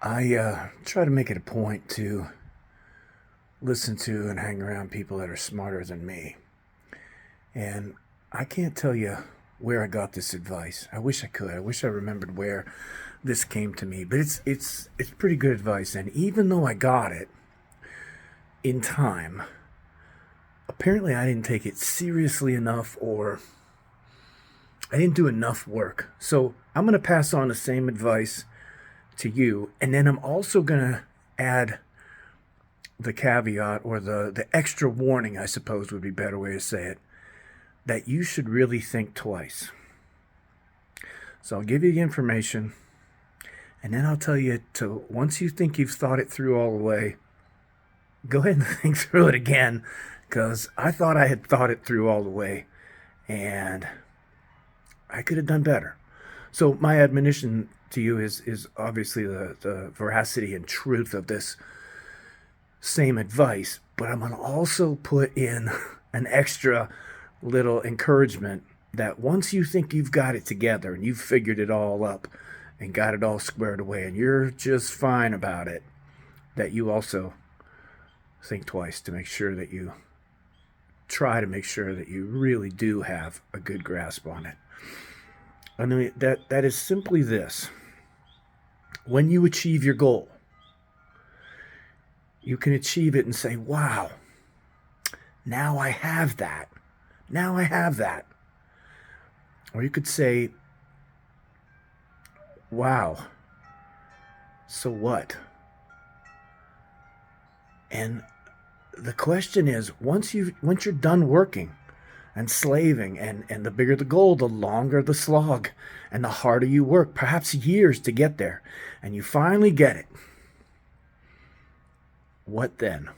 I try to make it a point to listen to and hang around people that are smarter than me. And I can't tell you where I got this advice. I wish I could. I wish I remembered where this came to me. But it's pretty good advice. And even though I got it in time, apparently I didn't take it seriously enough, or I didn't do enough work. So I'm going to pass on the same advice to you. And then I'm also going to add the caveat, or the extra warning, I suppose would be a better way to say it, that you should really think twice. So I'll give you the information, and then I'll tell you to, once you think you've thought it through all the way, go ahead and think through it again, because I thought I had thought it through all the way, and I could have done better. So my admonition to you is obviously the veracity and truth of this same advice, but I'm going to also put in an extra little encouragement that once you think you've got it together and you've figured it all up and got it all squared away and you're just fine about it, that you also think twice to make sure that you try to make sure that you really do have a good grasp on it. I mean, that is simply this. When you achieve your goal, you can achieve it and say, wow, now I have that. Now I have that. Or you could say, wow, so what? And the question is, once you're done working and slaving, and the bigger the goal, the longer the slog, and the harder you work, perhaps years to get there, and you finally get it, what then?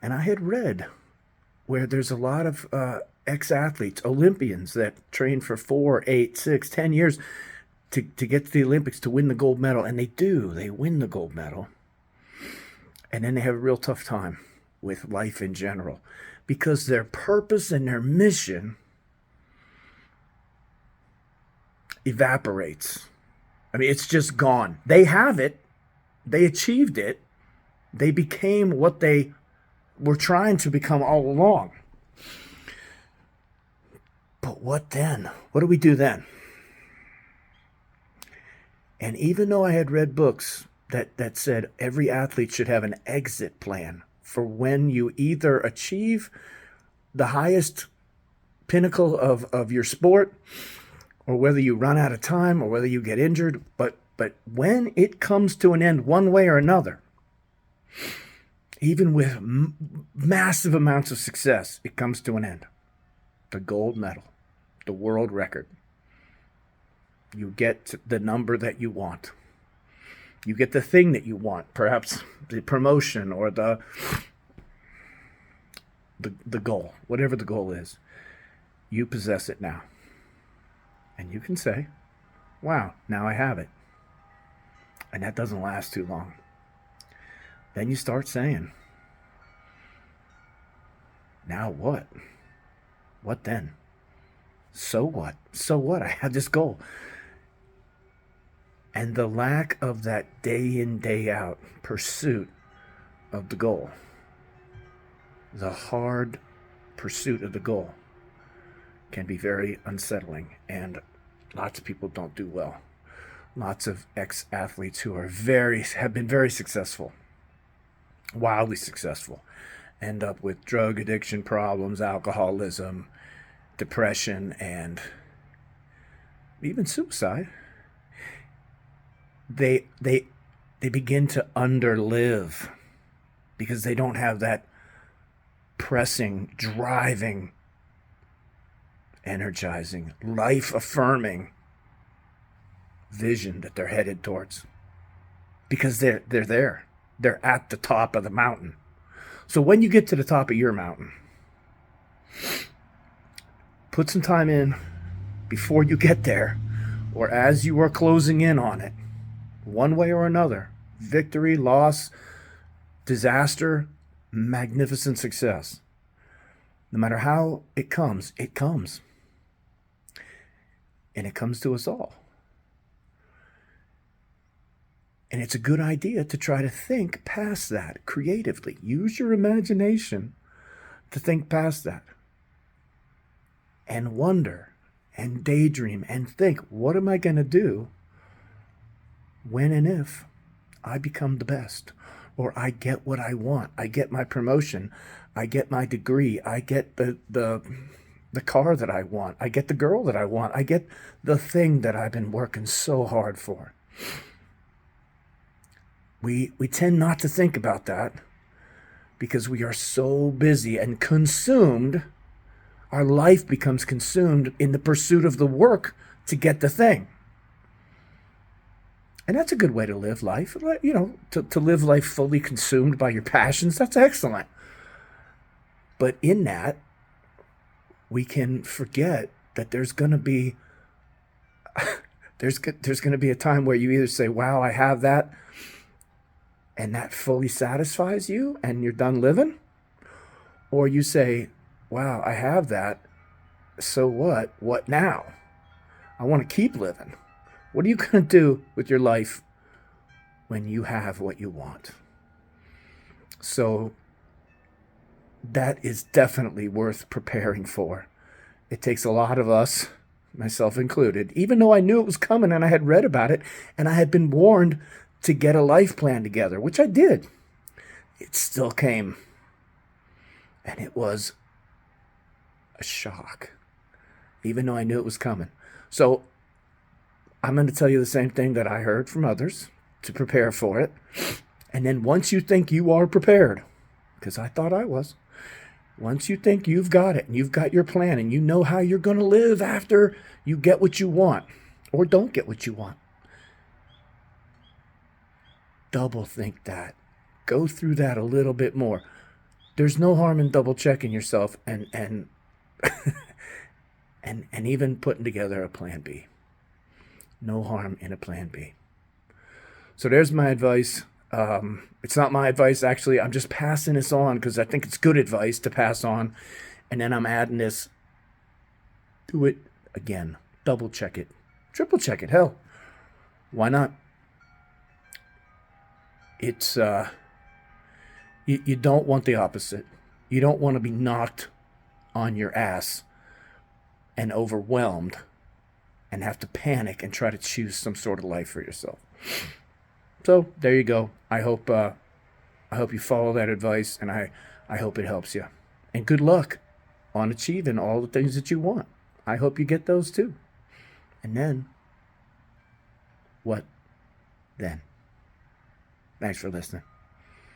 And I had read where there's a lot of ex-athletes, Olympians, that train for 4, 8, 6, 10 years to get to the Olympics, to win the gold medal. And they win the gold medal. And then they have a real tough time with life in general, because their purpose and their mission evaporates. I mean, it's just gone. They have it. They achieved it. They became what they were trying to become all along. But what then? What do we do then? And even though I had read books that said every athlete should have an exit plan for when you either achieve the highest pinnacle of your sport, or whether you run out of time, or whether you get injured, but when it comes to an end one way or another, even with massive amounts of success, it comes to an end. The gold medal, the world record. You get the number that you want. You get the thing that you want, perhaps the promotion or the goal, whatever the goal is. You possess it now. And you can say, wow, now I have it. And that doesn't last too long. Then you start saying, now what? What then? So what? So what? I have this goal. And the lack of that day in, day out pursuit of the goal, the hard pursuit of the goal, can be very unsettling, and lots of people don't do well. Lots of ex-athletes who have been very successful, wildly successful, end up with drug addiction problems, alcoholism, depression, and even suicide. They begin to underlive because they don't have that pressing, driving, energizing, life-affirming vision that they're headed towards, because they're there. They're at the top of the mountain. So when you get to the top of your mountain, put some time in before you get there, or as you are closing in on it, one way or another, victory, loss, disaster, magnificent success. No matter how it comes, it comes. And it comes to us all. And it's a good idea to try to think past that creatively. Use your imagination to think past that. And wonder and daydream and think, what am I going to do when and if I become the best? Or I get what I want. I get my promotion. I get my degree. I get the car that I want. I get the girl that I want. I get the thing that I've been working so hard for. We tend not to think about that because we are so busy and consumed. Our life becomes consumed in the pursuit of the work to get the thing. And that's a good way to live life. You know, to live life fully consumed by your passions, that's excellent. But in that, we can forget that there's going to be there's going to be a time where you either say, wow, I have that, and that fully satisfies you and you're done living, or you say, wow, I have that, so what now? I want to keep living. What are you going to do with your life when you have what you want? So that is definitely worth preparing for. It takes a lot of us, myself included, even though I knew it was coming and I had read about it and I had been warned to get a life plan together, which I did. It still came. And it was a shock, even though I knew it was coming. So I'm going to tell you the same thing that I heard from others to prepare for it. And then once you think you are prepared, because I thought I was, once you think you've got it and you've got your plan and you know how you're going to live after you get what you want or don't get what you want, double think that. Go through that a little bit more. There's no harm in double checking yourself and and even putting together a plan B. No harm in a plan B. So there's my advice. It's not my advice, actually. I'm just passing this on because I think it's good advice to pass on. And then I'm adding this. Do it again. Double check it. Triple check it. Hell, why not? It's you don't want the opposite. You don't want to be knocked on your ass and overwhelmed and have to panic and try to choose some sort of life for yourself. So there you go. I hope you follow that advice, and I hope it helps you. And good luck on achieving all the things that you want. I hope you get those too. And then, what then? Thanks for listening.